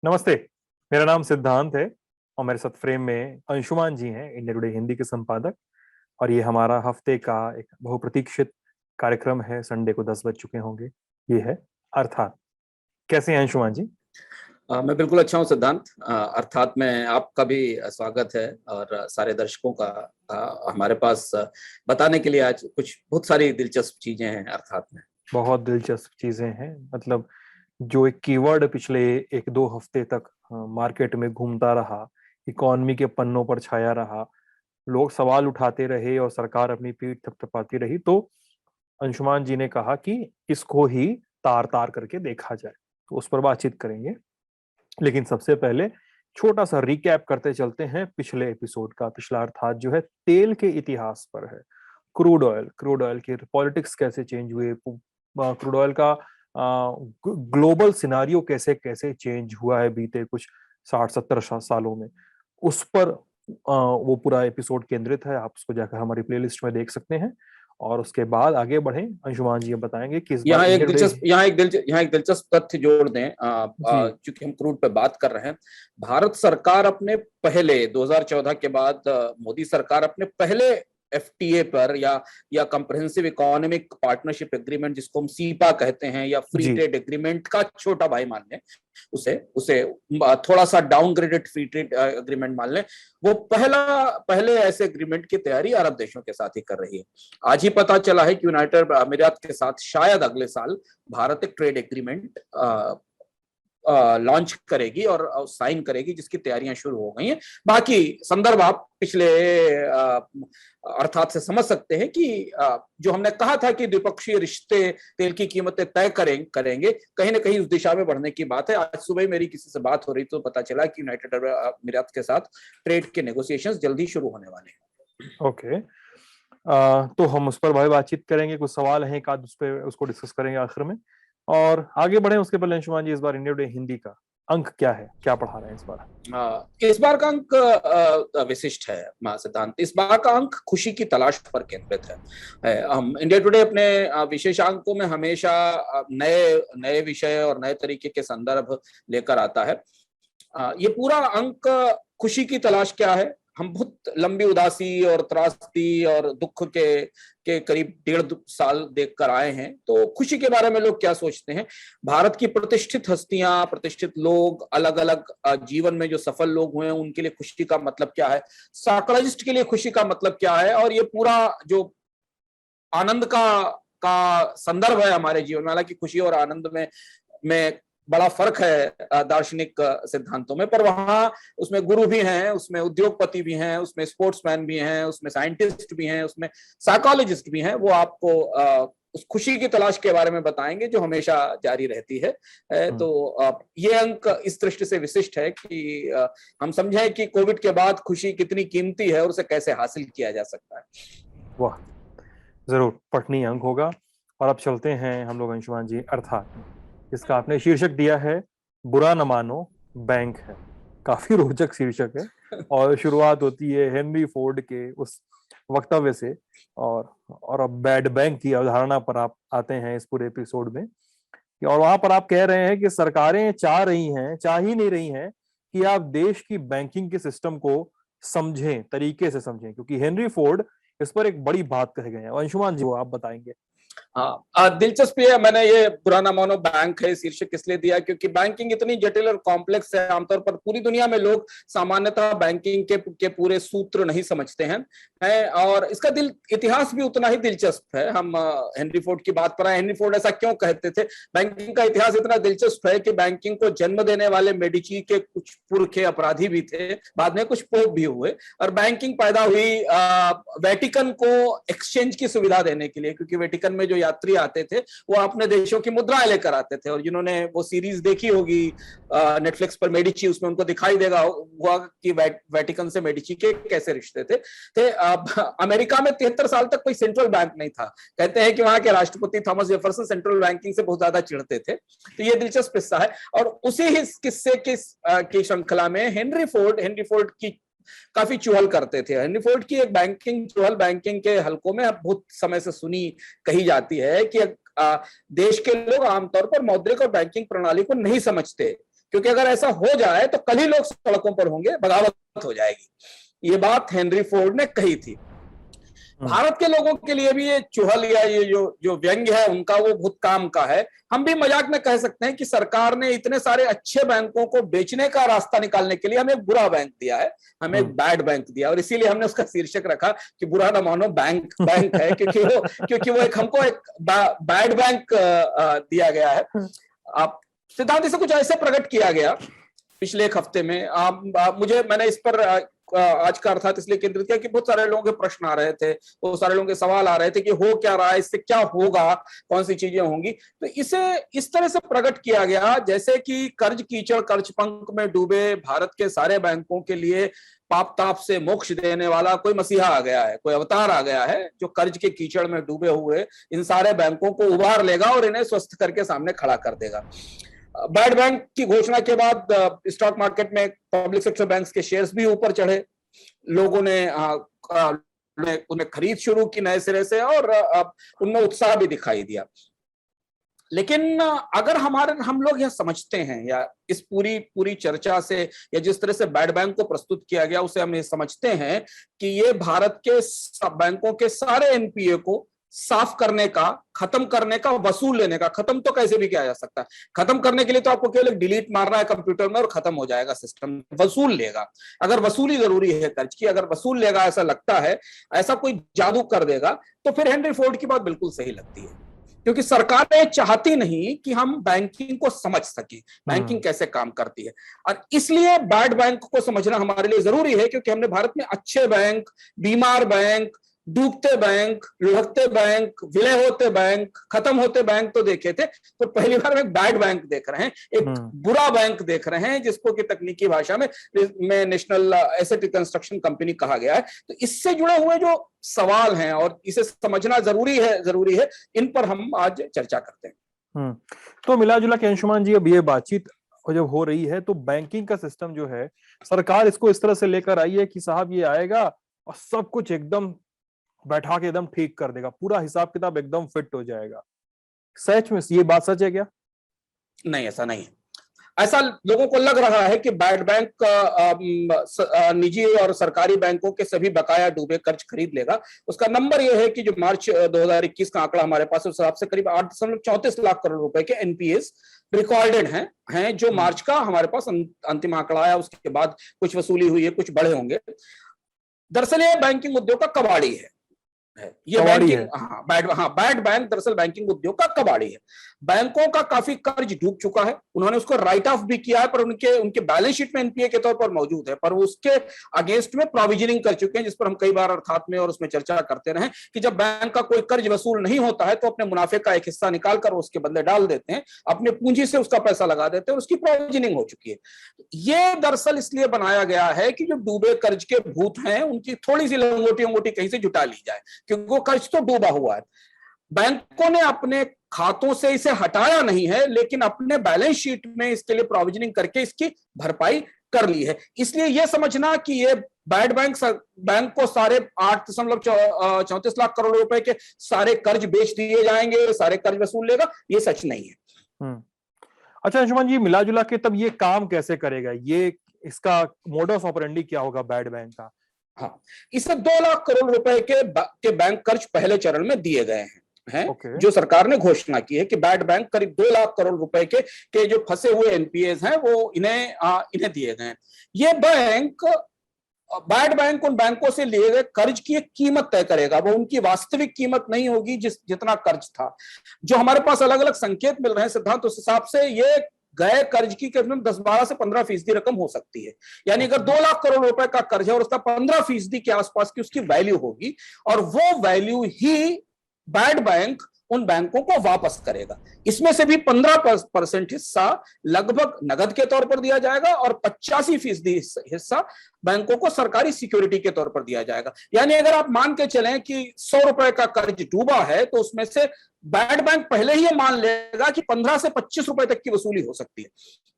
नमस्ते। मेरा नाम सिद्धांत है और मेरे साथ फ्रेम में अंशुमान जी हैं, इंडिया टुडे हिंदी के संपादक। और ये हमारा हफ्ते का एक बहुप्रतीक्षित कार्यक्रम है। संडे को 10 बज चुके होंगे। ये है अर्थात। कैसे हैं अंशुमान जी? मैं बिल्कुल अच्छा हूँ सिद्धांत। अर्थात में आपका भी स्वागत है और सारे दर्शकों का। हमारे पास बताने के लिए आज कुछ बहुत सारी दिलचस्प चीजें हैं अर्थात में। बहुत दिलचस्प चीजें हैं। मतलब जो एक कीवर्ड पिछले एक दो हफ्ते तक मार्केट में घूमता रहा, इकोनॉमी के पन्नों पर छाया रहा, लोग सवाल उठाते रहे और सरकार अपनी पीठ थपथपाती रही, तो अंशुमान जी ने कहा कि इसको ही तार तार करके देखा जाए। तो उस पर बातचीत करेंगे, लेकिन सबसे पहले छोटा सा रिकैप करते चलते हैं पिछले एपिसोड का। पिछला अर्थात जो है तेल के इतिहास पर है। क्रूड ऑयल की पॉलिटिक्स कैसे चेंज हुए, क्रूड ऑयल का ग्लोबल सिनारियो कैसे कैसे चेंज हुआ है बीते कुछ 60-70 सालों में, उस पर वो पूरा एपिसोड केंद्रित है। आप उसको जाकर हमारी प्लेलिस्ट में देख सकते हैं। और उसके बाद आगे बढ़े, अंशुमान जी बताएंगे कि इस बार इंडिया टुडे। यहाँ एक दिलचस्प तथ्य जोड़ दें। जी चूंकि हम क्रूड पे बात कर रहे हैं, भारत सरकार अपने पहले 2014 के बाद मोदी सरकार अपने पहले एफटीए पर या कंप्रहेंसिव इकोनॉमिक पार्टनरशिप एग्रीमेंट, जिसको हम सीपा कहते हैं, या फ्री जी ट्रेड एग्रीमेंट का छोटा भाई मान लें, उसे उसे थोड़ा सा डाउनग्रेडेड फ्री ट्रेड एग्रीमेंट मान लें, वो पहले ऐसे एग्रीमेंट की तैयारी अरब देशों के साथ ही कर रही है। आज ही पता चला है कि यूनाइटेड अमीरात के साथ शायद अगले साल भारत एक ट्रेड एग्रीमेंट लॉन्च करेगी और साइन करेगी, जिसकी तैयारियां शुरू हो गई हैं। बाकी संदर्भ आप पिछले अर्थात से समझ सकते हैं कि जो हमने कहा था कि द्विपक्षीय रिश्ते तेल की कीमतें तय करेंगे, कहीं ना कहीं उस दिशा में बढ़ने की बात है। आज सुबह मेरी किसी से बात हो रही तो पता चला कि यूनाइटेड अरब अमीरात के साथ ट्रेड के नेगोशिएशंस जल्दी शुरू होने वाले हैं। ओके। तो हम उस पर भाई बातचीत करेंगे। कुछ सवाल हैं, एक आध उस पर उसको डिस्कस करेंगे आखिर में। और आगे बढ़े उसके पहले अंशुमान जी, इस बार इंडिया टुडे हिंदी का अंक क्या है, क्या पढ़ा रहे हैं इस बार? इस बार का अंक विशिष्ट है सिद्धांत। इस बार का अंक खुशी की तलाश पर केंद्रित है। हम इंडिया टुडे अपने विशेषांकों में हमेशा नए नए विषय और नए तरीके के संदर्भ लेकर आता है। ये पूरा अंक खुशी की तलाश क्या है। हम बहुत लंबी उदासी और त्रासदी और दुख के करीब 1.5 साल देख कर आए हैं, तो खुशी के बारे में लोग क्या सोचते हैं। भारत की प्रतिष्ठित हस्तियां, प्रतिष्ठित लोग, अलग अलग जीवन में जो सफल लोग हुए हैं, उनके लिए खुशी का मतलब क्या है, साइकोलॉजिस्ट के लिए खुशी का मतलब क्या है, और ये पूरा जो आनंद का संदर्भ है हमारे जीवन में। हालांकि खुशी और आनंद में बड़ा फर्क है दार्शनिक सिद्धांतों में, पर वहां उसमें गुरु भी हैं, उसमें उद्योगपति भी हैं, उसमें स्पोर्ट्समैन भी हैं, उसमें साइंटिस्ट भी हैं, उसमें साइकोलॉजिस्ट भी हैं। वो आपको उस खुशी की तलाश के बारे में बताएंगे जो हमेशा जारी रहती है। तो ये अंक इस दृष्टि से विशिष्ट है कि हम समझें कि कोविड के बाद खुशी कितनी कीमती है और उसे कैसे हासिल किया जा सकता है। वाह, जरूर पठनीय अंक होगा। और अब चलते हैं हम लोग अंशुमान जी अर्थात में। इसका आपने शीर्षक दिया है बुरा न मानो, बैंक है। काफी रोचक शीर्षक है। और शुरुआत होती है हेनरी फोर्ड के उस वक्तव्य से। और अब बैड बैंक की अवधारणा पर आप आते हैं इस पूरे एपिसोड में। और वहां पर आप कह रहे हैं कि सरकारें चाह ही नहीं रही हैं कि आप देश की बैंकिंग के सिस्टम को समझें, तरीके से समझें, क्योंकि हेनरी फोर्ड इस पर एक बड़ी बात कहे गए हैं। अंशुमान जी वो आप बताएंगे। हाँ, दिलचस्पी है। मैंने ये पुराना मानो बैंक है शीर्षक इसलिए दिया क्योंकि बैंकिंग इतनी जटिल और कॉम्प्लेक्स है। आमतौर पर पूरी दुनिया में लोग सामान्यतः बैंकिंग के पूरे सूत्र नहीं समझते हैं। और इसका इतिहास भी उतना ही दिलचस्प है। हम हेनरी फोर्ड की बात पर आए। हेनरी फोर्ड ऐसा क्यों कहते थे? बैंकिंग का इतिहास इतना दिलचस्प है कि बैंकिंग को जन्म देने वाले मेडिची के कुछ पुरखे अपराधी भी थे, बाद में कुछ पोप भी हुए, और बैंकिंग पैदा हुई वेटिकन को एक्सचेंज की सुविधा देने के लिए, क्योंकि वेटिकन में जो यात्री आते थे वो अपने देशों की मुद्राएं लेकर आते थे। और जिन्होंने वो सीरीज देखी होगी नेटफ्लिक्स पर मेडिची, उसमें उनको दिखाई देगा हुआ कि वेटिकन से मेडिची के कैसे रिश्ते थे। अमेरिका में 73 साल तक कोई सेंट्रल बैंक नहीं था। कहते हैं कि वहां के राष्ट्रपति थॉमस जेफरसन सेंट्रल बैंकिंग से बहुत ज्यादा चिढ़ते थे। तो ये दिलचस्प किस्सा है। और उसी ही किस्से की श्रृंखला में हेनरी फोर्ड की काफी चुहल करते थे। हेनरी फोर्ड की एक चुहल बैंकिंग के हलकों में बहुत समय से सुनी कही जाती है कि देश के लोग आमतौर पर मौद्रिक और बैंकिंग प्रणाली को नहीं समझते। क्योंकि अगर ऐसा हो जाए तो कल ही लोग सड़कों पर होंगे, बगावत हो जाएगी। ये बात हेनरी फोर्ड ने कही थी। भारत के लोगों के लिए भी ये चुहल या ये जो व्यंग्य है उनका वो बहुत काम का है। हम भी मजाक में कह सकते हैं कि सरकार ने इतने सारे अच्छे बैंकों को बेचने का रास्ता निकालने के लिए हमें एक बुरा बैंक दिया है, हमें एक बैड बैंक दिया, और इसीलिए हमने उसका शीर्षक रखा कि बुरा ना मानो बैंक बैंक है, क्योंकि वो एक हमको एक बैड बैंक दिया गया है। आप सिद्धांत से कुछ ऐसे प्रकट किया गया पिछले एक हफ्ते में। मैंने इस पर आज का अर्थात इसलिए केंद्रित किया कि बहुत सारे लोगों के प्रश्न आ रहे थे, बहुत सारे लोगों के सवाल आ रहे थे कि हो क्या रहा है, इससे क्या होगा, कौन सी चीजें होंगी। तो इसे इस तरह से प्रकट किया गया जैसे कि कर्ज कीचड़ कर्ज पंक में डूबे भारत के सारे बैंकों के लिए पाप ताप से मोक्ष देने वाला कोई मसीहा आ गया है, कोई अवतार आ गया है जो कर्ज के कीचड़ में डूबे हुए इन सारे बैंकों को उबार लेगा और इन्हें स्वस्थ करके सामने खड़ा कर देगा। बैड बैंक की घोषणा के बाद स्टॉक मार्केट में पब्लिक सेक्टर बैंक्स के शेयर्स भी ऊपर चढ़े, लोगों ने उन्हें खरीद शुरू की नए सिरे से और उनमें उत्साह भी दिखाई दिया। लेकिन अगर हम लोग यह समझते हैं, या इस पूरी चर्चा से या जिस तरह से बैड बैंक को प्रस्तुत किया गया उसे हम ये समझते हैं कि ये भारत के बैंकों के सारे एनपीए को साफ करने का, खत्म करने का, वसूल लेने का, खत्म तो कैसे भी किया जा सकता है, खत्म करने के लिए तो आपको केवल डिलीट मारना है कंप्यूटर में और खत्म हो जाएगा सिस्टम। वसूल लेगा, अगर वसूली जरूरी है कर्ज की, अगर वसूल लेगा ऐसा लगता है, ऐसा कोई जादू कर देगा, तो फिर हेनरी फोर्ड की बात बिल्कुल सही लगती है। क्योंकि सरकारें चाहती नहीं कि हम बैंकिंग को समझ सके, बैंकिंग कैसे काम करती है, और इसलिए बैड बैंक को समझना हमारे लिए जरूरी है। क्योंकि हमने भारत में अच्छे बैंक, बीमार बैंक, डूबते बैंक, लुढ़कते बैंक, विलय होते बैंक, खत्म होते बैंक तो देखे थे, तो पहली बार एक बैड बैंक देख रहे हैं, एक बुरा बैंक देख रहे हैं, जिसको कि तकनीकी भाषा में नेशनल एसेट रिकंस्ट्रक्शन कंपनी कहा गया है। तो इससे जुड़े हुए जो सवाल हैं और इसे समझना जरूरी है, इन पर हम आज चर्चा करते हैं। तो मिला जुला के अंशुमान जी, अब ये बातचीत जब हो रही है तो बैंकिंग का सिस्टम जो है, सरकार इसको इस तरह से लेकर आई है कि साहब ये आएगा और सब कुछ एकदम बैठा के एकदम ठीक कर देगा, पूरा हिसाब किताब एकदम फिट हो जाएगा। सच में ये बात सच है क्या? नहीं, ऐसा नहीं है। ऐसा लोगों को लग रहा है कि बैड बैंक निजी और सरकारी बैंकों के सभी बकाया डूबे कर्ज खरीद लेगा। उसका नंबर यह है कि जो मार्च 2021 का आंकड़ा हमारे पास है, उस हिसाब से करीब 8.34 लाख करोड़ रुपए के एनपीएस रिकॉर्डेड हैं जो मार्च का हमारे पास अंतिम आंकड़ा आया। उसके बाद कुछ वसूली हुई है, कुछ बढ़े होंगे। दरअसल ये बैंकिंग उद्योग का कबाड़ी है। ये बैंकिंग बैड बैंक दरअसल बैंकिंग उद्योग का कबाड़ी है। बैंकों का काफी कर्ज डूब चुका है, उन्होंने उसको राइट ऑफ भी किया है, पर उनके बैलेंस शीट में एनपीए के तौर पर मौजूद है, पर वो उसके अगेंस्ट में प्रोविजनिंग कर चुके हैं, जिस पर हम कई बार अर्थात में और उसमें चर्चा करते रहे कि जब बैंक का कोई कर्ज वसूल नहीं होता है तो अपने मुनाफे का एक हिस्सा निकालकर उसके बदले डाल देते हैं, अपने पूंजी से उसका पैसा लगा देते हैं, उसकी प्रोविजनिंग हो चुकी है। ये दरअसल इसलिए बनाया गया है कि जो डूबे कर्ज के भूत हैं उनकी थोड़ी सी लंगोटी कहीं से जुटा ली जाए, क्योंकि वो कर्ज तो डूबा हुआ है। बैंकों ने अपने खातों से इसे हटाया नहीं है, लेकिन अपने बैलेंस शीट में इसके लिए प्रोविजनिंग करके इसकी भरपाई कर ली है। इसलिए यह समझना कि ये बैड बैंक को सारे 8.34 लाख करोड़ रुपए के सारे कर्ज बेच दिए जाएंगे, सारे कर्ज वसूल लेगा, ये सच नहीं है। अच्छा अंशुमान जी, मिला जुला के तब ये काम कैसे करेगा, ये इसका मोडस ऑपरेंडी क्या होगा बैड बैंक का? हाँ, इसे 2 लाख करोड़ रुपए के बैंक कर्ज पहले चरण में दिए गए हैं, जो सरकार ने घोषणा की है कि बैड बैंक करीब 2 लाख करोड़ रुपए के जो फंसे हुए एनपीएस हैं वो इन्हें दिए गए हैं। ये बैड बैंक उन बैंकों से लिए गए कर्ज की एक कीमत तय करेगा, वो उनकी वास्तविक कीमत नहीं होगी जितना कर्ज था। जो हमारे पास अलग अलग संकेत मिल रहे हैं सिद्धांत, उस हिसाब से ये गए कर्ज की करीब 10-12 से 15% रकम हो सकती है। यानी अगर 2 लाख करोड़ रुपए का कर्ज है और उसका 15% के आसपास की उसकी वैल्यू होगी, और वो वैल्यू ही बैड बैंक उन बैंकों को वापस करेगा। इसमें से भी 15% हिस्सा लगभग नगद के तौर पर दिया जाएगा और 85% हिस्सा बैंकों को सरकारी सिक्योरिटी के तौर पर दिया जाएगा। यानी अगर आप मान के चलें कि 100 रुपए का कर्ज डूबा है, तो उसमें से बैड बैंक पहले ही मान लेगा कि 15 से 25 रुपए तक की वसूली हो सकती है,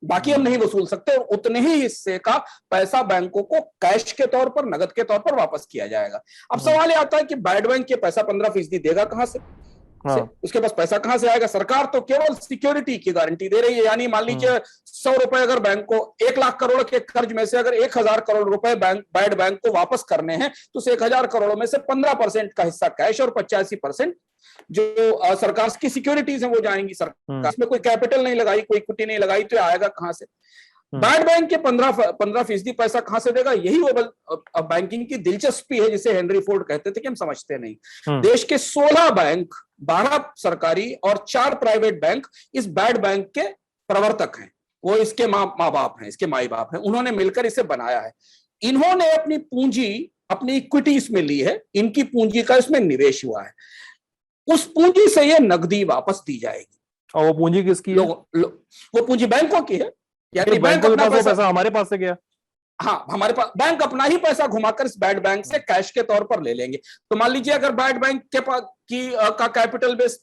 बाकी हम नहीं वसूल सकते, और उतने ही हिस्से का पैसा बैंकों को कैश के तौर पर, नगद के तौर पर वापस किया जाएगा। अब सवाल यह आता है कि बैड बैंक ये पैसा 15% देगा कहां से? से, हाँ। उसके पास पैसा कहां से आएगा? सरकार तो केवल सिक्योरिटी की गारंटी दे रही है, यानी मान लीजिए 100 रुपए अगर बैंक को 1 लाख करोड़ के कर्ज में से अगर 1,000 करोड़ रुपए बैड बैंक को वापस करने हैं तो उस 1,000 करोड़ में से 15% का हिस्सा कैश और 85% जो सरकार की सिक्योरिटीज है वो जाएंगी। सरकार इसमें कोई कैपिटल नहीं लगाई, कोई इक्विटी नहीं लगाई, तो आएगा कहां से? बैड बैंक के 15% पैसा कहां से देगा? यही वो बैंकिंग की दिलचस्पी है जिसे हेनरी फोर्ड कहते थे कि हम समझते नहीं। देश के 16 बैंक, 12 सरकारी और 4 प्राइवेट बैंक इस बैड बैंक के प्रवर्तक हैं, वो इसके माँ बाप हैं, इसके माई बाप हैं, उन्होंने मिलकर इसे बनाया है। इन्होंने अपनी पूंजी, अपनी इक्विटी इसमें ली है, इनकी पूंजी का इसमें निवेश हुआ है, उस पूंजी से ये नकदी वापस दी जाएगी। और वो पूंजी किसकी है? वो पूंजी बैंकों की है, यानी बैंक अपना पैसा हमारे पास से गया। हाँ, हमारे पास बैंक अपना ही पैसा घुमाकर इस बैड बैंक से कैश के तौर पर ले लेंगे। तो मान लीजिए अगर बैड बैंक के पास का कैपिटल बेस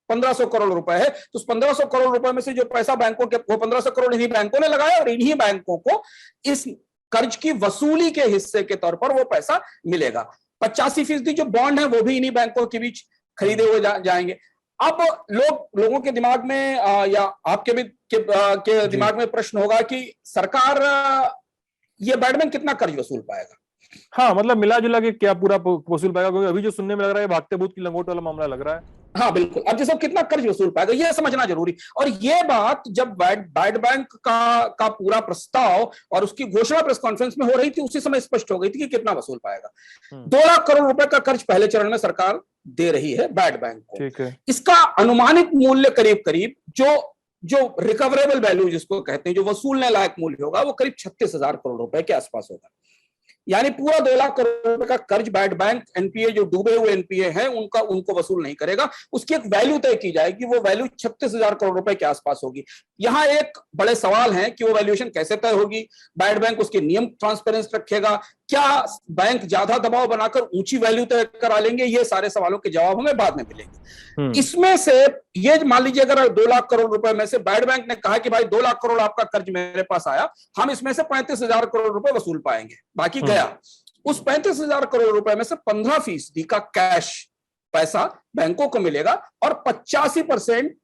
1500 करोड़ रुपए है, तो उस 1500 करोड़ रुपए में से जो पैसा बैंकों के, वो 1500 करोड़ इन्हीं बैंकों ने लगाया और इन्हीं बैंकों को इस कर्ज की वसूली के हिस्से के तौर पर वो पैसा मिलेगा। 85% जो बॉन्ड है वो भी इन्हीं बैंकों के बीच खरीदे हुए जाएंगे। अब लोगों के दिमाग में या आपके भी के दिमाग में प्रश्न होगा कि सरकार ये बैड बैंक कितना कर्ज वसूल पाएगा? हाँ, मतलब मिला जुला के क्या पूरा वसूल पाएगा? क्योंकि अभी जो सुनने में लग रहा है भागते भूत की लंगोट वाला मामला लग रहा है। हाँ बिल्कुल, अब जैसे कितना कर्ज वसूल पाएगा ये समझना जरूरी। और ये बात जब बैड बैंक का पूरा प्रस्ताव और उसकी घोषणा प्रेस कॉन्फ्रेंस में हो रही थी, उसी समय स्पष्ट हो गई थी कि कितना वसूल पाएगा। 2 लाख करोड़ रुपए का कर्ज पहले चरण में सरकार दे रही है बैड बैंक को। ठीक है। इसका अनुमानित मूल्य करीब करीब जो रिकवरेबल वैल्यू जिसको कहते हैं, जो वसूलने लायक मूल्य होगा, वो करीब 36,000 करोड़ रुपए के आसपास होगा। यानी पूरा 2 लाख करोड़ रुपए का कर्ज बैड बैंक एनपीए, जो डूबे हुए एनपीए हैं, उनको वसूल नहीं करेगा। उसकी एक वैल्यू तय की जाएगी, वो वैल्यू 36,000 करोड़ रुपए के आसपास होगी। यहां एक बड़े सवाल हैं कि वो वैल्यूएशन कैसे तय होगी? बैड बैंक उसके नियम ट्रांसपेरेंस रखेगा? क्या बैंक ज्यादा दबाव बनाकर ऊंची वैल्यू तय करा लेंगे? ये सारे सवालों के जवाब हमें बाद में मिलेंगे। इसमें से ये मान लीजिए अगर 2 लाख करोड़ रुपए में से बैड बैंक ने कहा कि भाई 2 लाख करोड़ आपका कर्ज मेरे पास आया, हम इसमें से 35,000 करोड़ रुपए वसूल पाएंगे, बाकी गया। उस 35,000 करोड़ रुपए में से 15% का कैश पैसा बैंकों को मिलेगा और 85%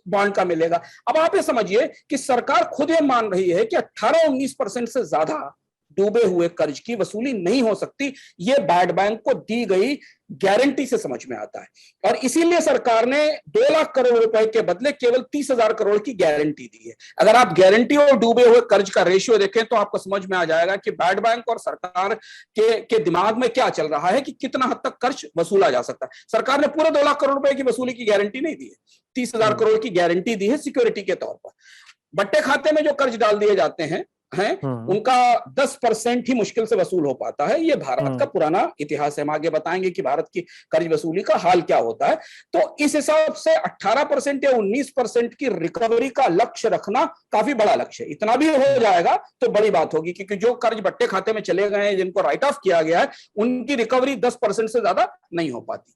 बॉन्ड का मिलेगा। अब आप ये समझिए कि सरकार खुद ये मान रही है कि 18-19% से ज्यादा डूबे हुए कर्ज की वसूली नहीं हो सकती। ये बैड बैंक को दी गई गारंटी से समझ में आता है और इसीलिए सरकार ने 2 लाख करोड़ रुपए के बदले केवल 30,000 करोड़ की गारंटी दी है। अगर आप गारंटी और डूबे हुए कर्ज का रेशियो देखें तो आपको समझ में आ जाएगा कि बैड बैंक और सरकार के दिमाग में क्या चल रहा है कि कितना हद तक कर्ज वसूला जा सकता है। सरकार ने पूरे 2 लाख करोड़ रुपए की वसूली की गारंटी नहीं दी है, 30,000 करोड़ की गारंटी दी है सिक्योरिटी के तौर पर। बट्टे खाते में जो कर्ज डाल दिए जाते हैं उनका 10% ही मुश्किल से वसूल हो पाता है। ये भारत का पुराना इतिहास है, हम आगे बताएंगे कि भारत की कर्ज वसूली का हाल क्या होता है। तो इस हिसाब से 18% या 19% की रिकवरी का लक्ष्य रखना काफी बड़ा लक्ष्य है। इतना भी हो जाएगा तो बड़ी बात होगी, क्योंकि जो कर्ज बट्टे खाते में चले गए हैं, जिनको राइट ऑफ किया गया है, उनकी रिकवरी 10% से ज्यादा नहीं हो पाती।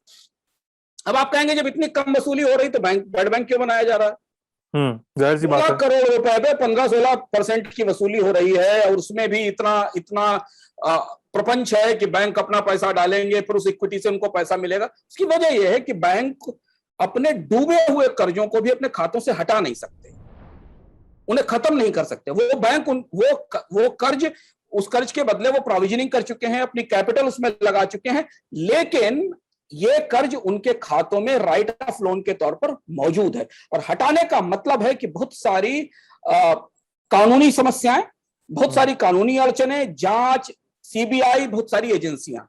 अब आप कहेंगे जब इतनी कम वसूली हो रही तो बैड बैंक क्यों बनाया जा रहा है? जाहिर सी बात है। करोड़ रुपए पे 15-16% की वसूली हो रही है और उसमें भी इतना प्रपंच है कि बैंक अपना पैसा डालेंगे, फिर उस इक्विटी से उनको पैसा मिलेगा। उसकी वजह यह है कि बैंक अपने डूबे हुए कर्जों को भी अपने खातों से हटा नहीं सकते, उन्हें खत्म नहीं कर सकते। वो बैंक वो कर्ज, उस कर्ज के बदले वो प्रोविजनिंग कर चुके हैं, अपनी कैपिटल उसमें लगा चुके हैं, लेकिन ये कर्ज उनके खातों में राइट ऑफ लोन के तौर पर मौजूद है। और हटाने का मतलब है कि बहुत सारी कानूनी समस्याएं, बहुत सारी कानूनी अड़चनें, जांच, सीबीआई, बहुत सारी एजेंसियां,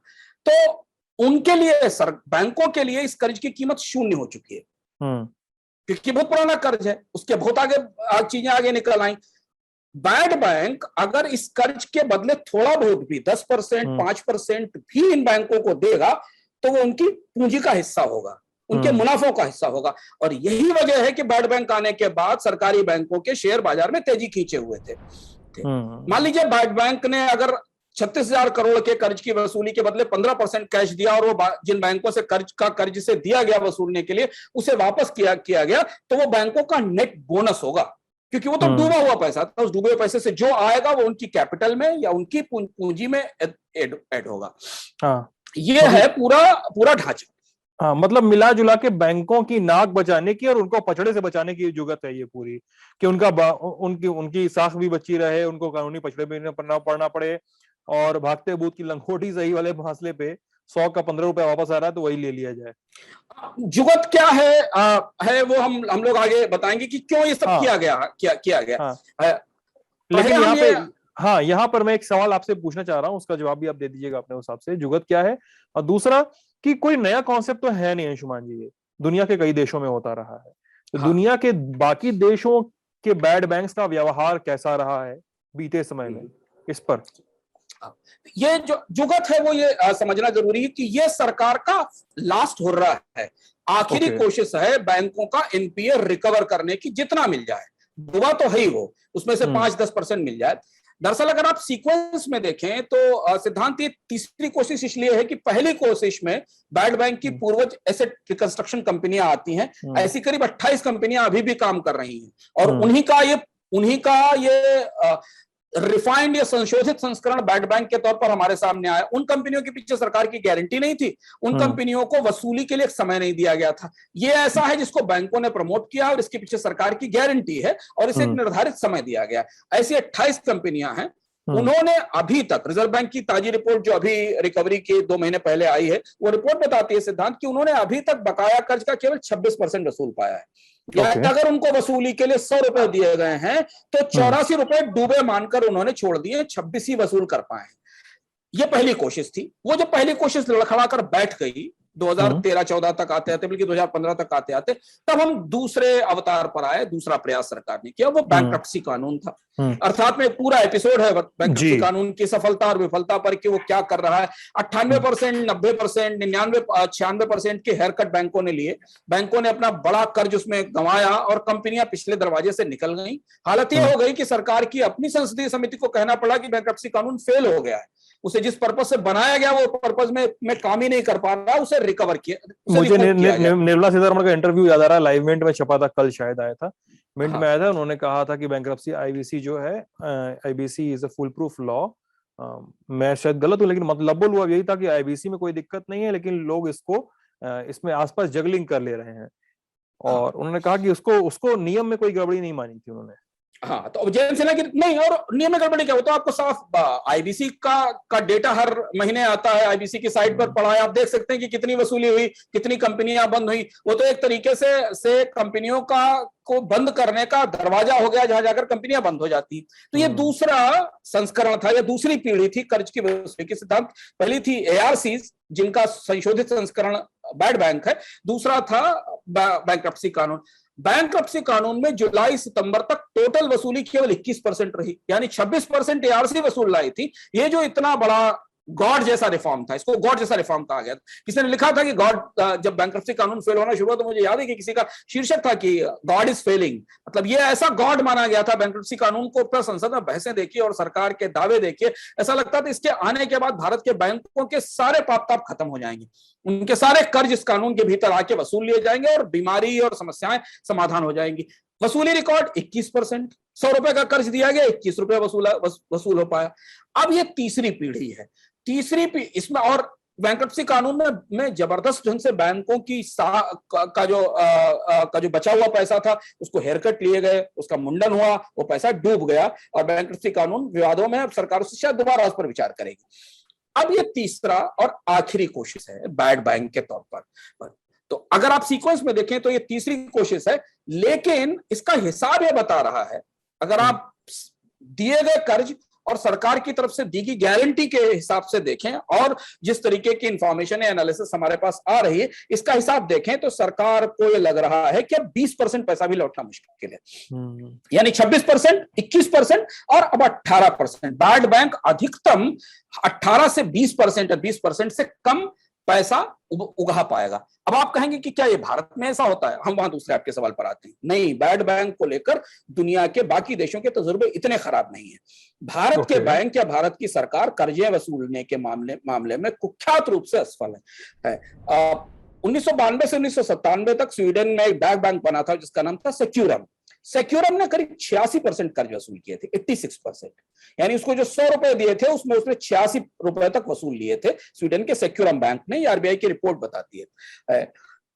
तो उनके लिए बैंकों के लिए इस कर्ज की कीमत शून्य हो चुकी है, क्योंकि बहुत पुराना कर्ज है, उसके बहुत आगे चीजें आगे निकल आई। बैड बैंक अगर इस कर्ज के बदले थोड़ा बहुत भी 10%, 5% भी इन बैंकों को देगा तो वो उनकी पूंजी का हिस्सा होगा, उनके मुनाफों का हिस्सा होगा। और यही वजह है कि बैड बैंक आने के बाद सरकारी बैंकों के शेयर बाजार में तेजी खींचे हुए थे। मान लीजिए बैड बैंक ने अगर 36,000 करोड़ के कर्ज की वसूली के बदले 15% कैश दिया और वो जिन बैंकों से कर्ज से दिया गया वसूलने के लिए उसे वापस किया गया, तो वो बैंकों का नेट बोनस होगा, क्योंकि वो तो डूबा हुआ पैसा था। उस डूबे हुए पैसे से जो आएगा वो उनकी कैपिटल में या उनकी पूंजी में ऐड होगा। ये है पूरा ढांचा। हाँ, मतलब मिला जुला के बैंकों की नाक बचाने की और उनको पचड़े से बचाने की जुगत है ये पूरी, कि उनकी उनकी साख भी बची रहे, उनको कानूनी पचड़े में न पड़ना पड़े, और भागते भूत की लंगोटी सही वाले फासले पे 100 का 15 रुपया वापस आ रहा है तो वही ले लिया जाए। जुगत क्या है वो हम लोग आगे बताएंगे कि क्यों ये सब हाँ किया गया। हाँ, पहले लेकिन हम यहाँ पे, ये हाँ यहाँ पर मैं एक सवाल आपसे पूछना चाह रहा हूँ, उसका जवाब भी आप दे दीजिएगा अपने हिसाब से, जुगत क्या है। और दूसरा, कि कोई नया कॉन्सेप्ट तो है नहीं अंशुमान जी, ये दुनिया के कई देशों में होता रहा है, तो हाँ दुनिया के बाकी देशों के बैड बैंक्स का व्यवहार कैसा रहा है बीते समय में, इस पर। ये जो जुगत है वो ये समझना जरूरी है कि ये सरकार का लास्ट हो रहा है, आखिरी कोशिश है बैंकों का एनपीए रिकवर करने की, जितना मिल जाए, दुआ तो है ही वो, उसमें से 5-10% मिल जाए। दरअसल अगर आप सीक्वेंस में देखें तो सिद्धांत ये तीसरी कोशिश इसलिए है कि पहली कोशिश में बैड बैंक की पूर्वज एसेट रिकंस्ट्रक्शन कंपनियां आती हैं, ऐसी करीब 28 कंपनियां अभी भी काम कर रही हैं, और उन्हीं का ये रिफाइंड या संशोधित संस्करण बैड बैंक के तौर पर हमारे सामने आया। उन कंपनियों के पीछे सरकार की गारंटी नहीं थी, उन कंपनियों को वसूली के लिए समय नहीं दिया गया था। ये ऐसा है जिसको बैंकों ने प्रमोट किया और इसके पीछे सरकार की गारंटी है और इसे एक निर्धारित समय दिया गया। ऐसी 28 कंपनियां हैं। उन्होंने अभी तक, रिजर्व बैंक की ताजी रिपोर्ट जो अभी रिकवरी के 2 महीने पहले आई है, वो रिपोर्ट बताती है सिद्धांत कि उन्होंने अभी तक बकाया कर्ज का केवल 26% वसूल पाया है। यानी अगर उनको वसूली के लिए 100 रुपए दिए गए हैं तो 84 रुपए डूबे मानकर उन्होंने छोड़ दिए, 26 ही वसूल कर पाए। ये पहली कोशिश थी। वो जो पहली कोशिश लड़खड़ाकर बैठ गई 2013-14 तक आते आते, बल्कि 2015 तक आते आते, तब हम दूसरे अवतार पर आए। दूसरा प्रयास सरकार ने किया, वो बैंक्रप्सी कानून था। अर्थात में पूरा एपिसोड है बैंक्रप्सी कानून की सफलता और विफलता पर कि वो क्या कर रहा है। 98%, 90%, 99, 96% के हेयर कट बैंकों ने लिए। बैंकों ने अपना बड़ा कर्ज उसमें गंवाया और कंपनियां पिछले दरवाजे से निकल गई। हालत यह हो गई कि सरकार की अपनी संसदीय समिति को कहना पड़ा कि बैंक्रप्सी कानून फेल हो गया है, उसे जिस पर्पज से बनाया गया वो पर्पज में काम ही नहीं कर पा रहा, उसे रिकवर किया। मुझे निर्मला सीतारमण का इंटरव्यू याद आ रहा है, लाइव मिनट में छपा था, कल शायद आया था, मिनट में आया था। उन्होंने कहा था कि बैंक्रप्सी आईबीसी जो है, IBC is a full proof law. मैं शायद गलत हूं, लेकिन मतलब बोलूँ यही था कि आईबीसी में कोई दिक्कत नहीं है, लेकिन लोग इसमें आसपास जगलिंग कर ले रहे हैं। और उन्होंने कहा कि उसको नियम में कोई गड़बड़ी नहीं मानी थी उन्होंने। हाँ, तो जयंत सिन्हा की नहीं, और नियम में गड़बड़ी क्या होता है, आपको साफ आईबीसी का डेटा हर महीने आता है, आईबीसी की साइट पर पड़ा है, आप देख सकते हैं कि कितनी वसूली हुई, कितनी कंपनियां बंद हुई। वो तो एक तरीके से कंपनियों को बंद करने का दरवाजा हो गया, जहां जाकर कंपनियां बंद हो जाती। तो ये दूसरा संस्करण था, या दूसरी पीढ़ी थी कर्ज की वसूली की सिद्धांत। पहली थी एआरसीज, जिनका संशोधित संस्करण बैड बैंक है। दूसरा था बैंक्रप्सी कानून। बैंक्रप्सी कानून में जुलाई सितंबर तक टोटल वसूली केवल 21% रही, यानी 26% एआरसी वसूल लाई थी। ये जो इतना बड़ा गॉड जैसा रिफॉर्म था, इसको गॉड जैसा रिफॉर्म कहा गया। किसी ने लिखा था कि गॉड, जब बैंक्रप्सी कानून फेल होना शुरू हुआ तो मुझे याद है कि किसी का शीर्षक था कि गॉड इज फेलिंग, मतलब ये ऐसा गॉड माना गया था बैंक्रप्सी कानून को। पर संसद में बहसें देखिए और सरकार के दावे देखिए, ऐसा लगता था इसके आने के बाद भारत के बैंकों के सारे पाप ताप खत्म हो जाएंगे, उनके सारे कर्ज इस कानून के भीतर आके वसूल लिए जाएंगे और बीमारी और समस्याएं समाधान हो जाएंगी। वसूली रिकॉर्ड 21%, 100 रुपए का कर्ज दिया गया, 21 रुपए वसूल हो पाया। अब ये तीसरी पीढ़ी है। इसमें और बैंक्रप्सी कानून में जबरदस्त ढंग से बैंकों की का जो बचा हुआ पैसा था उसको हेयर कट लिए गए, उसका मुंडन हुआ, वो पैसा डूब गया, और बैंक्रप्सी कानून विवादों में, अब सरकार उससे शायद दोबारा उस पर विचार करेगी। अब ये तीसरा और आखिरी कोशिश है बैड बैंक के तौर पर। तो अगर आप सीक्वेंस में देखें तो ये तीसरी कोशिश है, लेकिन इसका हिसाब ये बता रहा है, अगर आप दिए गए कर्ज और सरकार की तरफ से दी गई गारंटी के हिसाब से देखें और जिस तरीके की इंफॉर्मेशन या एनालिसिस हमारे पास आ रही है, इसका हिसाब देखें तो सरकार को ये लग रहा है कि अब 20% पैसा भी लौटना मुश्किल है। यानी 26%, 21% और अब 18%। बैड बैंक अधिकतम 18 से 20% या 20% से कम पैसा उगा पाएगा। अब आप कहेंगे कि क्या ये भारत में ऐसा होता है? हम वहां दूसरे आपके सवाल पर आते हैं। नहीं, बैड बैंक को लेकर दुनिया के बाकी देशों के तजुर्बे इतने खराब नहीं है। भारत के बैंक या भारत की सरकार कर्जे वसूलने के मामले में कुख्यात रूप से असफल है। 1992 से 1997 तक स्वीडन में एक बैड बैंक बना था जिसका नाम था सिक्यूरम। सेक्यूरम ने करीब 86% कर्ज वसूल किए थे, 86%। यानी उसको जो 100 रुपए दिए थे उसमें उसने 86 रुपए तक वसूल लिए थे स्वीडन के सेक्यूरम बैंक ने, ये आरबीआई की रिपोर्ट बताती है।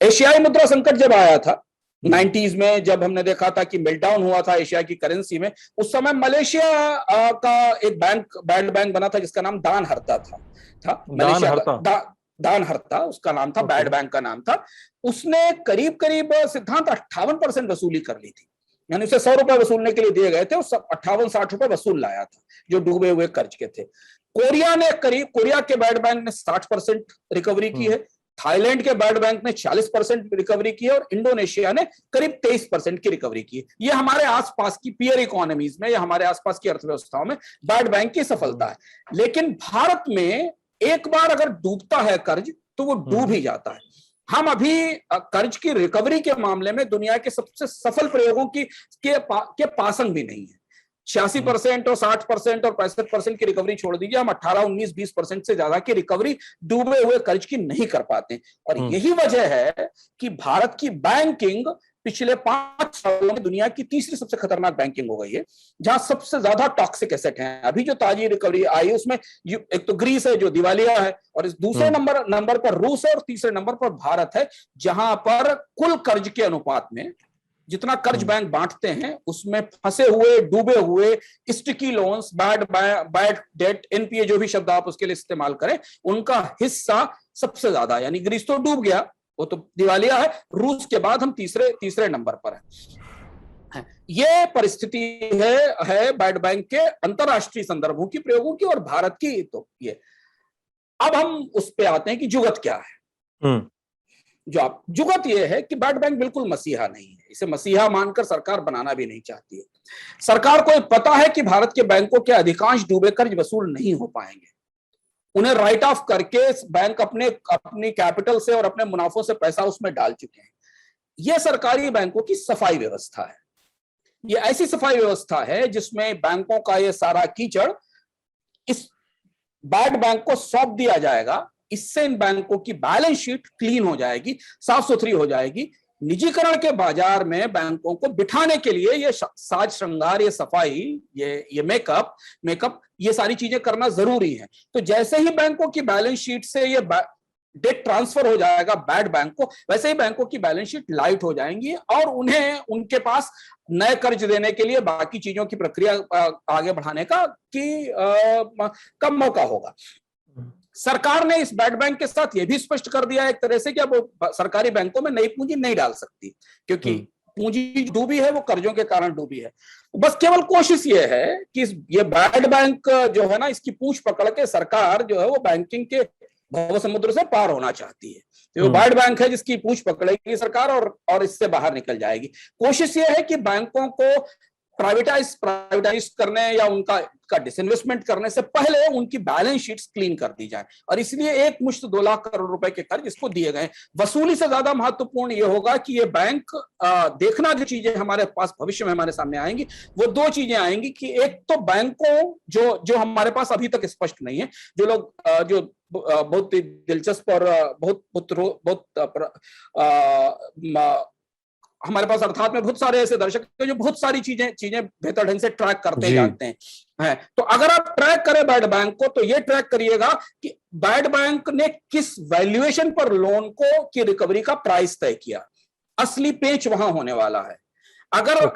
एशियाई मुद्रा संकट जब आया था 90s में, जब हमने देखा था कि मेल्टडाउन हुआ था एशिया की करेंसी में, उस समय मलेशिया का एक बैंक, बैड बैंक बना था जिसका नाम दान हरता था मलेशिया का, दान हरता उसका नाम था, बैड बैंक का नाम था। उसने करीब करीब सिद्धांत 58% वसूली कर ली थी, यानी उसे 100 रुपए वसूलने के लिए दिए गए थे, और 58-60 रुपए वसूल लाया था जो डूबे हुए कर्ज के थे। कोरिया के बैड बैंक ने 60% रिकवरी की है, थाईलैंड के बैड बैंक ने 40% रिकवरी की है, और इंडोनेशिया ने करीब 23% की रिकवरी की है। ये हमारे आसपास की पीयर इकोनॉमीज में या हमारे आसपास की अर्थव्यवस्थाओं में बैड बैंक की सफलता है। लेकिन भारत में एक बार अगर डूबता है कर्ज तो वो डूब ही जाता है। हम अभी कर्ज की रिकवरी के मामले में दुनिया के सबसे सफल प्रयोगों के पासंग भी नहीं है। 86% और 60% और 65% की रिकवरी छोड़ दीजिए, हम 18, 19, 20% से ज्यादा की रिकवरी डूबे हुए कर्ज की नहीं कर पाते। और यही वजह है कि भारत की बैंकिंग पिछले 5 सालों में दुनिया की तीसरी सबसे खतरनाक बैंकिंग हो गई है, जहां सबसे ज्यादा टॉक्सिक एसेट हैं। अभी जो ताजी रिकवरी आई उसमें एक तो ग्रीस है जो दिवालिया है, और इस दूसरे नंबर पर रूस है, और तीसरे नंबर पर भारत है, जहां पर कुल कर्ज के अनुपात में जितना कर्ज बैंक बांटते हैं उसमें फंसे हुए, डूबे हुए, sticky loans, bad debt, NPA, जो भी शब्द आप उसके लिए इस्तेमाल करें, उनका हिस्सा सबसे ज्यादा। यानी ग्रीस तो डूब गया, वो तो दिवालिया है, रूस के बाद हम तीसरे नंबर पर है। ये परिस्थिति है बैड बैंक के अंतरराष्ट्रीय संदर्भों की, प्रयोगों की, और भारत की। तो ये अब हम उस पे आते हैं कि जुगत क्या है। जुगत यह है कि बैड बैंक बिल्कुल मसीहा नहीं है, इसे मसीहा मानकर सरकार बनाना भी नहीं चाहती है। सरकार को पता है कि भारत के बैंकों के अधिकांश डूबे कर्ज वसूल नहीं हो पाएंगे, उन्हें राइट ऑफ करके बैंक अपनी कैपिटल से और अपने मुनाफों से पैसा उसमें डाल चुके हैं। यह सरकारी बैंकों की सफाई व्यवस्था है। यह ऐसी सफाई व्यवस्था है जिसमें बैंकों का यह सारा कीचड़ इस बैड बैंक को सौंप दिया जाएगा। इससे इन बैंकों की बैलेंस शीट क्लीन हो जाएगी, साफ सुथरी हो जाएगी। निजीकरण के बाजार में बैंकों को बिठाने के लिए ये साज श्रृंगार, ये सफाई, ये मेकअप, ये सारी चीजें करना जरूरी है। तो जैसे ही बैंकों की बैलेंस शीट से ये डेट ट्रांसफर हो जाएगा बैड बैंक को, वैसे ही बैंकों की बैलेंस शीट लाइट हो जाएंगी, और उन्हें उनके पास नए कर्ज देने के लिए, बाकी चीजों की प्रक्रिया आगे बढ़ाने का कम मौका होगा। सरकार ने इस बैड बैंक के साथ यह भी स्पष्ट कर दिया एक तरह से कि अब सरकारी बैंकों में नई पूंजी नहीं डाल सकती, क्योंकि पूंजी डूबी है वो कर्जों के कारण डूबी है। बस केवल कोशिश ये है कि ये बैड बैंक जो है ना, इसकी पूंछ पकड़ के सरकार जो है वो बैंकिंग के भव समुद्र से पार होना चाहती है। तो वो बैड बैंक है जिसकी पूंछ पकड़ेगी सरकार और इससे बाहर निकल जाएगी। कोशिश ये है कि बैंकों को प्राइवेटाइज करने या उनका डिसइन्वेस्टमेंट करने से पहले उनकी बैलेंस शीट्स क्लीन कर दी जाए, और इसलिए एक मुश्त 2 लाख करोड़ रुपए के कर्ज इसको दिए गए। वसूली से ज्यादा महत्वपूर्ण यह होगा कि ये बैंक देखना, जो चीजें हमारे पास भविष्य में हमारे सामने आएंगी वो 2 चीजें आएंगी कि एक तो बैंकों जो हमारे पास अभी तक स्पष्ट नहीं है, जो लोग जो बहुत दिलचस्प और बहुत हमारे पास अर्थात में बहुत सारे ऐसे दर्शक हैं जो बहुत सारी चीजें बेहतर ढंग से ट्रैक करते जानते हैं। तो अगर आप ट्रैक करें बैड बैंक को, तो ये ट्रैक करिएगा कि बैड बैंक ने किस वैल्यूएशन पर लोन को की रिकवरी का प्राइस तय किया। असली पेच वहां होने वाला है। अगर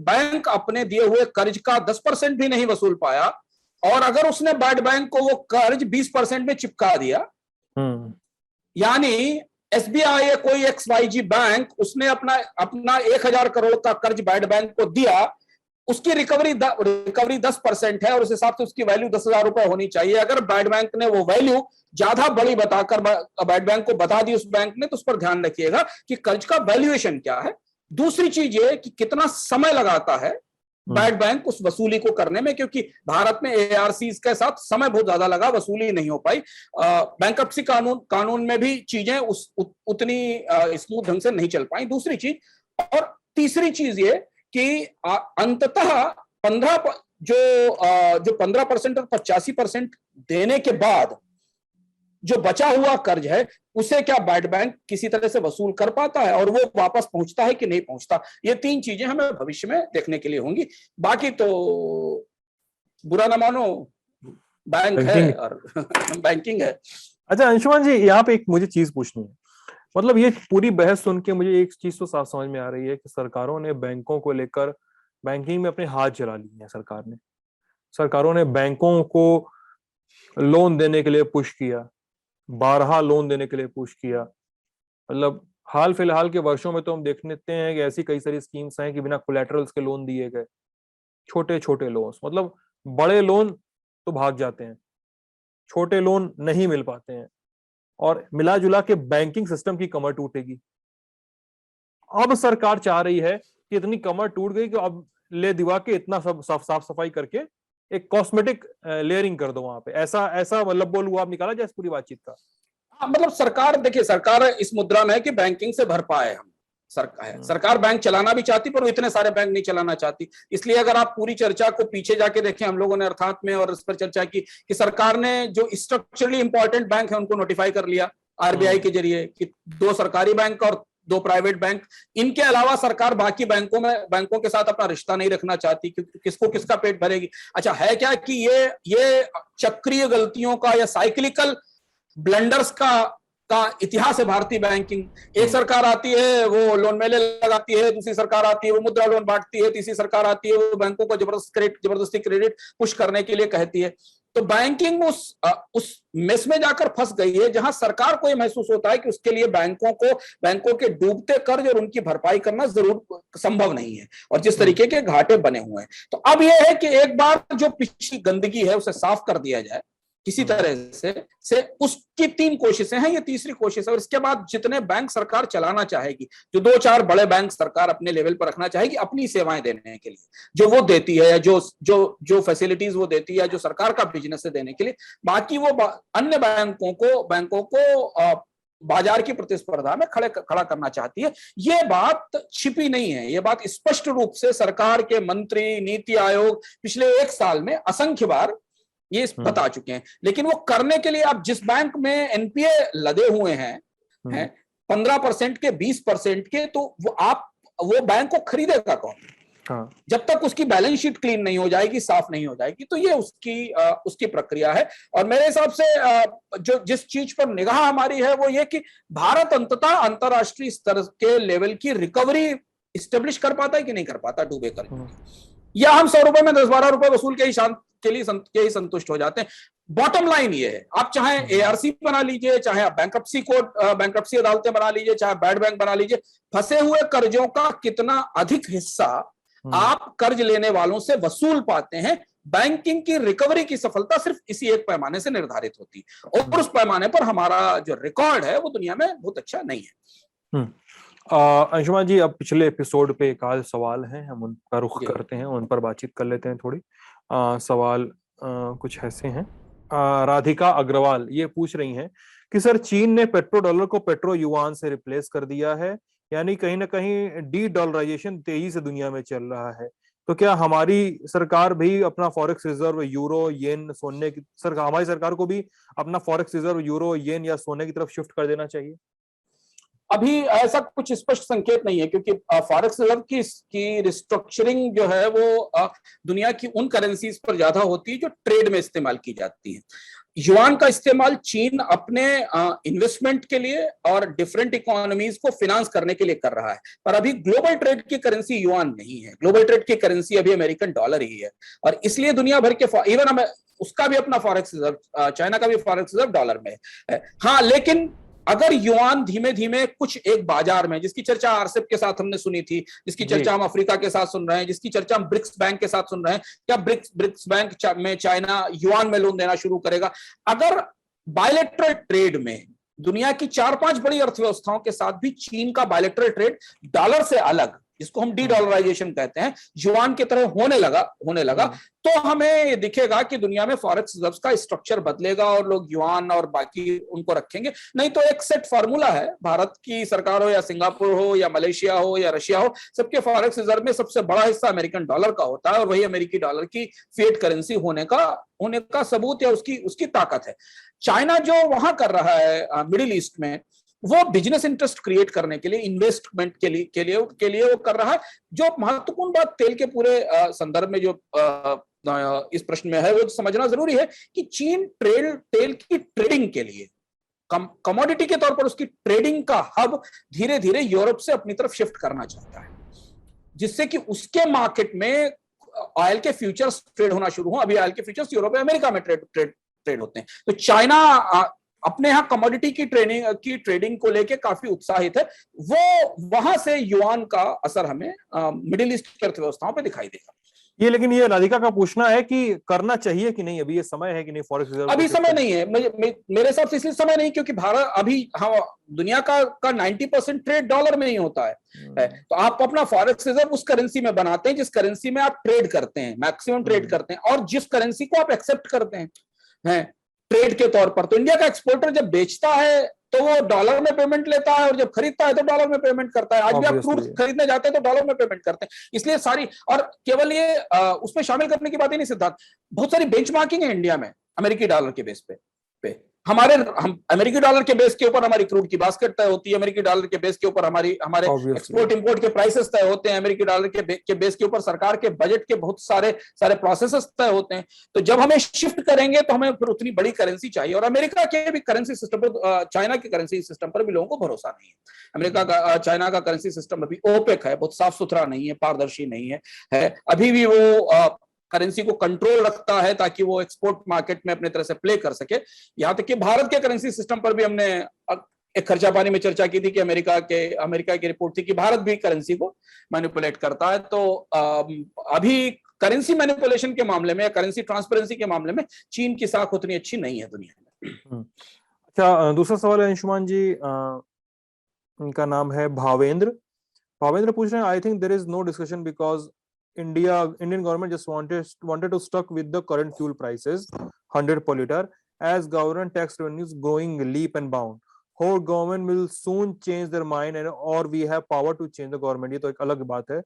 बैंक अपने दिए हुए कर्ज का 10% भी नहीं वसूल पाया, और अगर उसने बैड बैंक को वो कर्ज 20% में चिपका दिया, यानी एसबीआई या कोई XYZ बैंक, उसने अपना 1000 करोड़ का कर्ज बैड बैंक को दिया, उसकी रिकवरी 10% है, और उस हिसाब से उसकी वैल्यू 10,000 रुपए होनी चाहिए। अगर बैड बैंक ने वो वैल्यू ज्यादा बड़ी बताकर बैड बैंक को बता दी उस बैंक ने, तो उस पर ध्यान रखिएगा कि कर्ज का वैल्यूएशन क्या है। दूसरी चीज ये कि कितना समय लगाता है बैड बैंक उस वसूली को करने में, क्योंकि भारत में ARCs के साथ समय बहुत ज्यादा लगा, वसूली नहीं हो पाई। बैंक्रप्सी कानून में भी चीजें उतनी स्मूथ ढंग से नहीं चल पाई। दूसरी चीज, और तीसरी चीज ये कि अंततः 15% और 85% देने के बाद जो बचा हुआ कर्ज है, उसे क्या बैड बैंक किसी तरह से वसूल कर पाता है और वो वापस पहुंचता है कि नहीं पहुंचता। ये 3 चीजें हमें भविष्य में देखने के लिए होंगी। बाकी तो बुरा ना मानो, बैंक है और बैंकिंग है। अच्छा अंशुमान जी, यहाँ पे एक मुझे चीज पूछनी है। मतलब ये पूरी बहस सुन के मुझे एक चीज तो साफ समझ में आ रही है कि सरकारों ने बैंकों को लेकर बैंकिंग में अपने हाथ चला लिए हैं। सरकारों ने बैंकों को लोन देने के लिए पुश किया, बारहा लोन देने के लिए पुश किया। मतलब हाल फिलहाल के वर्षों में तो हम देख लेते हैं कि ऐसी कई सारी स्कीम्स हैं कि बिना कोलैटरल्स के लोन दिए गए, छोटे छोटे लोन्स। मतलब बड़े लोन तो भाग जाते हैं, छोटे लोन नहीं मिल पाते हैं, और मिला जुला के बैंकिंग सिस्टम की कमर टूटेगी। अब सरकार चाह रही है कि इतनी कमर टूट गई कि अब ले दिवा के इतना सब साफ सफाई करके एक कॉस्मेटिक लेयरिंग कर दो वहां पे। ऐसा ऐसा मतलब बोल हुआ आप निकाला जाए इस पूरी बातचीत का? मतलब सरकार, देखिए सरकार इस मुद्रा में है कि बैंकिंग से भर पाए हम। सरकार बैंक चलाना भी चाहती पर वो इतने सारे बैंक नहीं चलाना चाहती। इसलिए अगर आप पूरी चर्चा को पीछे जाके देखें, हम लोगों ने अर्थात में और इस पर चर्चा की कि सरकार ने जो स्ट्रक्चरली इंपॉर्टेंट बैंक है उनको नोटिफाई कर लिया आरबीआई के जरिए कि 2 सरकारी बैंक और 2 प्राइवेट बैंक। इनके अलावा सरकार बाकी बैंकों के साथ अपना रिश्ता नहीं रखना चाहती क्योंकि किसको किसका पेट भरेगी। अच्छा है क्या कि ये चक्रीय गलतियों का या साइक्लिकल ब्लंडर्स का इतिहास है भारतीय बैंकिंग। एक सरकार आती है वो लोन मेले लगाती है, दूसरी सरकार आती है वो मुद्रा लोन बांटती है, तीसरी सरकार आती है वो बैंकों को जबरदस्ती क्रेडिट पुश करने के लिए कहती है। तो बैंकिंग उस मेस में जाकर फंस गई है जहां सरकार को यह महसूस होता है कि उसके लिए बैंकों के डूबते कर्ज और उनकी भरपाई करना जरूर संभव नहीं है और जिस तरीके के घाटे बने हुए हैं। तो अब यह है कि एक बार जो पिछली गंदगी है उसे साफ कर दिया जाए किसी तरह से उसकी 3 कोशिशें हैं, ये तीसरी कोशिश है। और इसके बाद जितने बैंक सरकार चलाना चाहेगी, जो 2-4 बड़े बैंक सरकार अपने लेवल पर रखना चाहेगी अपनी सेवाएं देने के लिए, जो वो देती है या जो फैसिलिटीज वो देती है, जो सरकार का बिजनेस है देने के लिए, बाकी वो अन्य बैंकों को बाजार की प्रतिस्पर्धा में खड़ा करना चाहती है। ये बात छिपी नहीं है, ये बात स्पष्ट रूप से सरकार के मंत्री, नीति आयोग पिछले 1 साल में असंख्य बार ये बता चुके हैं। लेकिन वो करने के लिए आप जिस बैंक में एनपीए लदे हुए हैं 15% के, 20% के, तो वो बैंक को खरीदेगा कौन? हाँ। जब तक उसकी बैलेंस शीट क्लीन नहीं हो जाएगी, साफ नहीं हो जाएगी। तो ये उसकी प्रक्रिया है। और मेरे हिसाब से जिस चीज पर निगाह हमारी है वो ये कि भारत अंततः अंतरराष्ट्रीय स्तर के लेवल की रिकवरी इस्टेब्लिश कर पाता है कि नहीं कर पाता डूबे कर, या हम 100 रुपए में 10-12 रुपए वसूल के ही संतुष्ट हो जाते हैं। बॉटम लाइन ये है, आप चाहे एआरसी बना लीजिए, चाहे आप बैंक्रप्सी अदालतें बना लीजिए, चाहे बैड बैंक बना लीजिए, फंसे हुए कर्जों का कितना अधिक हिस्सा आप कर्ज लेने वालों से वसूल पाते हैं, बैंकिंग की रिकवरी की सफलता सिर्फ इसी एक पैमाने से निर्धारित होती है। और उस पैमाने पर हमारा जो रिकॉर्ड है वो दुनिया में बहुत अच्छा नहीं है। अंशुमान जी, अब पिछले एपिसोड पे एक आध सवाल हैं, हम उनका रुख करते हैं, उन पर बातचीत कर लेते हैं थोड़ी। सवाल कुछ ऐसे हैं। राधिका अग्रवाल ये पूछ रही हैं कि सर चीन ने पेट्रो डॉलर को पेट्रो युआन से रिप्लेस कर दिया है, यानी कहीं ना कहीं डी डॉलराइजेशन तेजी से दुनिया में चल रहा है। तो क्या हमारी सरकार भी अपना फॉरेक्स रिजर्व यूरो येन सोने की हमारी सरकार को भी अपना फॉरेक्स रिजर्व यूरो येन या सोने की तरफ शिफ्ट कर देना चाहिए? अभी ऐसा कुछ स्पष्ट संकेत नहीं है क्योंकि फॉरेक्स रिजर्व की रिस्ट्रक्चरिंग जो है वो दुनिया की उन करेंसीज पर ज्यादा होती है जो ट्रेड में इस्तेमाल की जाती है। युआन का इस्तेमाल चीन अपने इन्वेस्टमेंट के लिए और डिफरेंट इकोनॉमीज को फिनांस करने के लिए कर रहा है, पर अभी ग्लोबल ट्रेड की करेंसी युआन नहीं है। ग्लोबल ट्रेड की करेंसी अभी अमेरिकन डॉलर ही है और इसलिए दुनिया भर के इवन उसका भी अपना फॉरेक्स रिजर्व, चाइना का भी फॉरेक्स रिजर्व डॉलर में है। हाँ, लेकिन अगर युआन धीमे धीमे कुछ एक बाजार में, जिसकी चर्चा आरसेप के साथ हमने सुनी थी, जिसकी चर्चा हम अफ्रीका के साथ सुन रहे हैं, जिसकी चर्चा हम ब्रिक्स बैंक के साथ सुन रहे हैं, क्या ब्रिक्स बैंक में चाइना युआन में लोन देना शुरू करेगा? अगर बायलैटरल ट्रेड में दुनिया की 4-5 बड़ी अर्थव्यवस्थाओं के साथ भी चीन का बायलैटरल ट्रेड डॉलर से अलग, जिसको हम डी डॉलराइजेशन कहते हैं, युआन की तरह होने लगा तो हमें ये दिखेगा कि दुनिया में फॉरेक्स रिजर्व्स का स्ट्रक्चर बदलेगा और लोग युआन और बाकी उनको रखेंगे। नहीं तो एक सेट फार्मूला है, भारत की सरकार हो या सिंगापुर हो या मलेशिया हो या रशिया हो, सबके फॉरेक्स रिजर्व में सबसे बड़ा हिस्सा अमेरिकन डॉलर का होता है और वही अमेरिकी डॉलर की फिएट करेंसी होने का सबूत या उसकी ताकत है। चाइना जो वहां कर रहा है मिडिल ईस्ट में, वो बिजनेस इंटरेस्ट क्रिएट करने के लिए, इन्वेस्टमेंट के लिए वो कर रहा है। जो महत्वपूर्ण बात तेल के पूरे संदर्भ में जो इस प्रश्न में है, वो समझना जरूरी है कि चीन तेल की ट्रेडिंग के लिए, कमोडिटी के तौर पर उसकी ट्रेडिंग का हब धीरे धीरे यूरोप से अपनी तरफ शिफ्ट करना चाहता है, जिससे कि उसके मार्केट में ऑयल के फ्यूचर्स ट्रेड होना शुरू हो। अभी ऑयल के फ्यूचर्स यूरोप और अमेरिका में ट्रेड होते हैं। तो चाइना अपने यहाँ कमोडिटी की ट्रेडिंग को लेके काफी उत्साहित है। वो वहां से युआन का असर हमें मिडिल ईस्ट की अर्थव्यवस्थाओं पे दिखाई देगा। ये लेकिन ये राधिका का पूछना है कि करना चाहिए कि नहीं, अभी ये समय है कि नहीं फॉरेक्स रिजर्व? अभी समय नहीं है, मेरे हिसाब से इसलिए समय नहीं क्योंकि भारत अभी, हाँ, दुनिया का 90% ट्रेड डॉलर में ही होता है। तो आप अपना फॉरेक्स रिजर्व उस करेंसी में बनाते हैं जिस करेंसी में आप ट्रेड करते हैं, मैक्सिमम ट्रेड करते हैं, और जिस करेंसी को आप एक्सेप्ट करते हैं ट्रेड के तौर पर। तो इंडिया का एक्सपोर्टर जब बेचता है तो वो डॉलर में पेमेंट लेता है और जब खरीदता है तो डॉलर में पेमेंट करता है। आज भी आप क्रूड खरीदने जाते हैं तो डॉलर में पेमेंट करते हैं। इसलिए सारी, और केवल ये उसमें शामिल करने की बात ही नहीं सिद्धार्थ, बहुत सारी बेंचमार्किंग है इंडिया में अमेरिकी डॉलर के बेस पे। हम अमेरिकी डॉलर के बेस के ऊपर हमारी क्रूड की बास्केट तय होती है, अमेरिकी डॉलर के बेस के ऊपर हमारे एक्सपोर्ट इंपोर्ट के प्राइसेस तय होते हैं, अमेरिकी डॉलर के बेस के ऊपर सरकार के बजट के बहुत सारे प्रोसेसेस तय होते हैं। तो जब हमें शिफ्ट करेंगे तो हमें फिर उतनी बड़ी करेंसी चाहिए, और अमेरिका के भी करेंसी सिस्टम पर, चाइना के करेंसी सिस्टम पर भी लोगों को भरोसा नहीं है। चाइना का करेंसी सिस्टम अभी ओपेक है, बहुत साफ सुथरा नहीं है, पारदर्शी नहीं है। अभी भी वो करेंसी को कंट्रोल रखता है ताकि वो एक्सपोर्ट मार्केट में अपने तरह से प्ले कर सके। यहां तक कि भारत के करेंसी सिस्टम पर भी हमने एक खर्चा पानी में चर्चा की थी कि अमेरिका की रिपोर्ट थी कि भारत भी करेंसी को मैनिपुलेट करता है। तो अभी करेंसी मैनिपुलेशन के मामले में, करेंसी ट्रांसपेरेंसी के मामले में चीन की साख उतनी अच्छी नहीं है दुनिया में। अच्छा, दूसरा सवाल है अंशुमान जी, इनका नाम है भावेंद्र पूछ रहे हैं, I think there is no discussion because Indian government just wanted to stuck with the current fuel prices 100 per liter as government tax revenues growing leap and bound. How government will soon change their mind and or we have power to change the government? ये तो एक अलग बात है।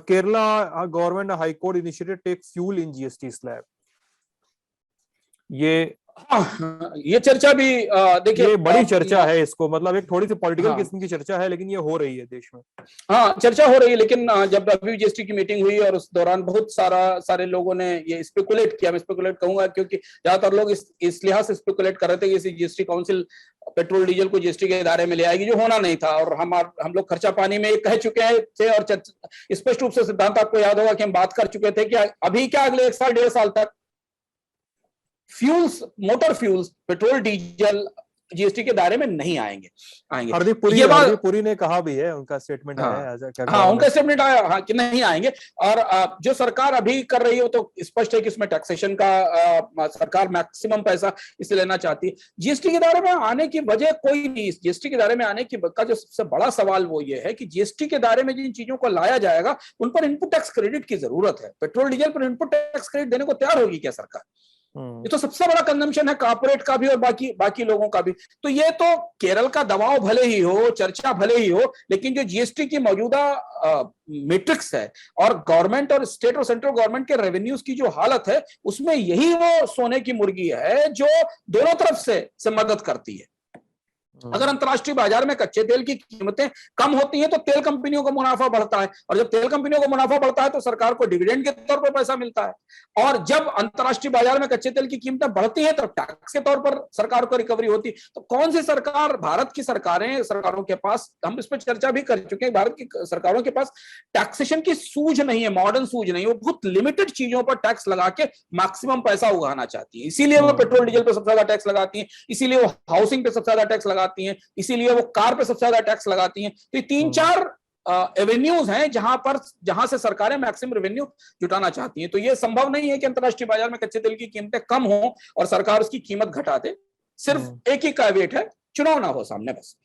Kerala government high court initiated take fuel in GST slab. ये चर्चा भी देखिए, ये बड़ी चर्चा है, इसको मतलब एक थोड़ी सी पॉलिटिकल किस्म की चर्चा है, लेकिन ये हो रही है देश में। हाँ, चर्चा हो रही है, लेकिन जब अभी जीएसटी की मीटिंग हुई और उस दौरान बहुत सारे लोगों ने ये स्पेकुलेट किया, मैं स्पेकुलेट कहूंगा क्योंकि ज्यादातर लोग इस लिहाज से स्पेकुलेट कर रहे थे कि जीएसटी काउंसिल पेट्रोल डीजल को जीएसटी के दायरे में ले आएगी, जो होना नहीं था। और हम लोग खर्चा पानी में कह चुके थे और स्पष्ट रूप से सिद्धांत आपको याद होगा कि हम बात कर चुके थे कि अभी क्या अगले 1 साल 1.5 साल तक fuels, motor fuels, petrol diesel GST के दायरे में नहीं आएंगे। हरदीप पुरी ने कहा भी है, उनका स्टेटमेंट आया है, उनका स्टेटमेंट आया कि नहीं आएंगे। और जो सरकार अभी कर रही है वो तो स्पष्ट है कि इसमें टैक्सेशन का सरकार मैक्सिमम पैसा इससे लेना चाहती है। जीएसटी के दायरे में आने की वजह कोई नहीं। जीएसटी के दायरे में आने की का जो सबसे बड़ा सवाल वो ये है कि जीएसटी के दायरे में जिन चीजों को लाया जाएगा उन पर इनपुट टैक्स क्रेडिट की जरूरत है। पेट्रोल डीजल पर इनपुट टैक्स क्रेडिट देने को तैयार होगी क्या सरकार? ये तो सबसे बड़ा कंजम्पशन है कॉर्पोरेट का भी और बाकी लोगों का भी। तो ये तो केरल का दबाव भले ही हो, चर्चा भले ही हो, लेकिन जो जीएसटी की मौजूदा मैट्रिक्स है और गवर्नमेंट और स्टेट और सेंट्रल गवर्नमेंट के रेवेन्यूज की जो हालत है, उसमें यही वो सोने की मुर्गी है जो दोनों तरफ से मदद करती है। अगर अंतर्राष्ट्रीय बाजार में कच्चे तेल की कीमतें कम होती हैं तो तेल कंपनियों का मुनाफा बढ़ता है, और जब तेल कंपनियों को मुनाफा बढ़ता है तो सरकार को डिविडेंड के तौर पर पैसा मिलता है। और जब अंतर्राष्ट्रीय बाजार में कच्चे तेल की कीमतें बढ़ती हैं तो टैक्स के तौर पर सरकार को रिकवरी होती है। तो कौन सी सरकार, भारत की सरकारों के पास, हम इस पर चर्चा भी कर चुके हैं, भारत की सरकारों के पास टैक्सेशन की सूझ नहीं है, मॉडर्न सूझ नहीं है। वो बहुत लिमिटेड चीजों पर टैक्स लगा के मैक्सिमम पैसा उगाना चाहती है। इसीलिए वो पेट्रोल डीजल पर सबसे ज्यादा टैक्स लगाती है, इसीलिए वो हाउसिंग पे सबसे ज्यादा टैक्स लगाती हैं, इसीलिए वो कार पे सबसे ज्यादा टैक्स लगाती हैं। तो ये 3-4 एवेन्यूज हैं जहां से सरकारें मैक्सिमम रेवेन्यू जुटाना चाहती हैं। तो ये संभव नहीं है कि अंतर्राष्ट्रीय बाजार में कच्चे तेल की कीमतें कम हो और सरकार उसकी कीमत घटा दे। सिर्फ एक ही कैवेट है, चुनाव ना हो सामने, बस।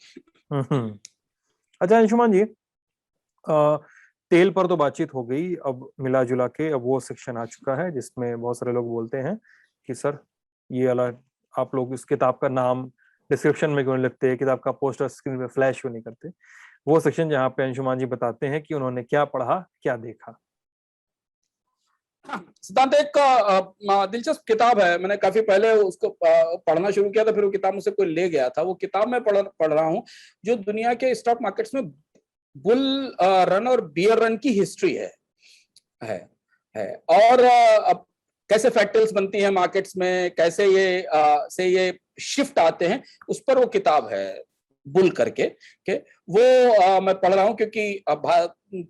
अच्छा अंशुमान जी, तेल पर तो बातचीत हो गई, अब मिला जुला के अब वो सेक्शन आ चुका है जिसमें बहुत सारे लोग बोलते हैं कि सर ये वाला आप लोग इस किताब का नाम डिस्क्रिप्शन में क्यों नहीं लिखते, किताब का पोस्टर स्क्रीन पे फ्लैश क्यों नहीं करते। वो सेक्शन जहाँ पे अंशुमान जी बताते हैं कि उन्होंने क्या पढ़ा क्या देखा। सिद्धांत एक दिलचस्प किताब है, मैंने काफी पहले उसको पढ़ना शुरू किया था, फिर वो किताब मुझसे कोई ले गया था। वो किताब मैं पढ़ रहा हूँ जो दुनिया के स्टॉक मार्केट्स में बुल रन और बियर रन की हिस्ट्री है है और अब कैसे फैक्टर्स बनती हैं मार्केट्स में, कैसे ये शिफ्ट आते हैं, उस पर वो किताब है बुल करके के वो मैं पढ़ रहा हूँ क्योंकि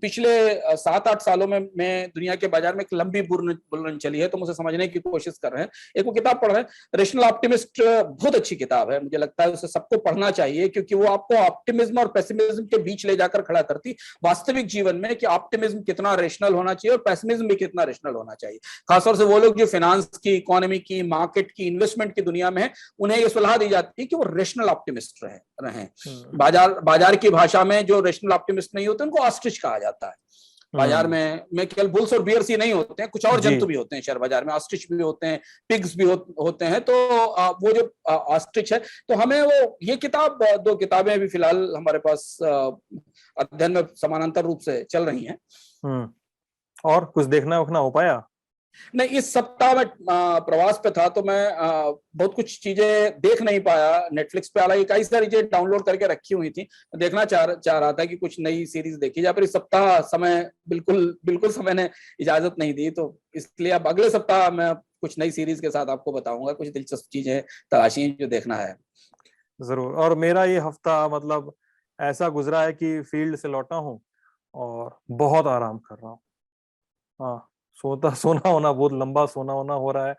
पिछले 7-8 सालों में मैं दुनिया के बाजार में एक लंबी बुल रन चली है, तो मुझे समझने की कोशिश कर रहे हैं। एक वो किताब पढ़ रहे हैं, रेशनल ऑप्टिमिस्ट, बहुत अच्छी किताब है, मुझे लगता है उसे सबको पढ़ना चाहिए क्योंकि वो आपको ऑप्टिमिज्म और पेसिमिज्म के बीच ले जाकर खड़ा करती वास्तविक जीवन में कि ऑप्टिमिज्म कितना रेशनल होना चाहिए और पेसिमिज्म भी कितना रेशनल होना चाहिए। खासतौर से वो लोग जो फाइनेंस की, इकोनॉमी की, मार्केट की, इन्वेस्टमेंट की दुनिया में है, उन्हें ये सलाह दी जाती है कि वो रेशनल ऑप्टिमिस्ट रहे। बाजार की भाषा में जो रेशनल ऑप्टिमिस्ट नहीं होते उनको ऑस्ट्रिच कहा जाता है। बाजार में केवल बुल्स और बियर्स ही नहीं होते हैं, कुछ और जंतु भी होते हैं शेयर बाजार में, ऑस्ट्रिच भी होते हैं, पिग्स भी होते हैं। तो वो जो ऑस्ट्रिच है, तो हमें वो ये किताब, 2 किताबें अभी फिलहाल हमारे पास अध्ययन में समानांतर रूप से चल रही हैं। और कुछ देखना उखना हो पाया? नहीं, इस सप्ताह में प्रवास पे था तो मैं बहुत कुछ चीजें देख नहीं पाया नेटफ्लिक्स पे। हालांकि कई सारी चीजें डाउनलोड करके रखी हुई थी, देखना चाह रहा था कि कुछ नई सीरीज देखी जाए, पर इस सप्ताह समय बिल्कुल समय ने इजाजत नहीं दी, तो इसलिए अब अगले सप्ताह मैं कुछ नई सीरीज के साथ आपको बताऊंगा, कुछ दिलचस्प चीजें तलाशी जो देखना है। जरूर। और मेरा ये हफ्ता मतलब ऐसा गुजरा है कि फील्ड से लौटा हूँ और बहुत आराम कर रहा हूँ। हाँ, सोना होना बहुत लंबा सोना होना हो रहा है,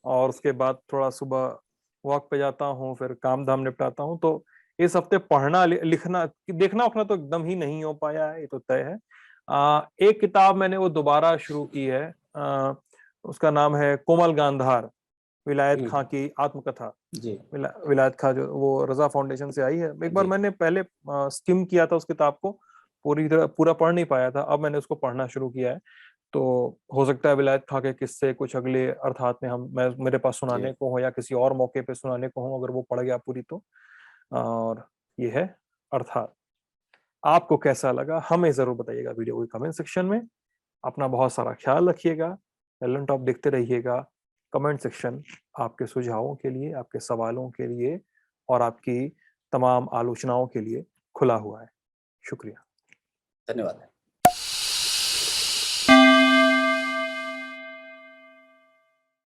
और उसके बाद थोड़ा सुबह वॉक पे जाता हूँ, फिर काम धाम निपटाता हूँ। तो इस हफ्ते पढ़ना लिखना देखना उखना तो एकदम ही नहीं हो पाया है, ये तो तय है। एक किताब मैंने वो दोबारा शुरू की है, उसका नाम है कोमल गांधार, विलायत खां की आत्मकथा। जी। विलायत खां जो वो रजा फाउंडेशन से आई है। एक बार मैंने पहले स्किम किया था उस किताब को, पूरा पढ़ नहीं पाया था, अब मैंने उसको पढ़ना शुरू किया है। तो हो सकता है विलायत खां के किस्से कुछ अगले अर्थात में मेरे पास सुनाने को हो, या किसी और मौके पे सुनाने को हो, अगर वो पढ़ गया पूरी तो। और ये है अर्थात। आपको कैसा लगा हमें जरूर बताइएगा वीडियो के कमेंट सेक्शन में। अपना बहुत सारा ख्याल रखिएगा, एलन टॉप देखते रहिएगा। कमेंट सेक्शन आपके सुझावों के लिए, आपके सवालों के लिए और आपकी तमाम आलोचनाओं के लिए खुला हुआ है। शुक्रिया। धन्यवाद।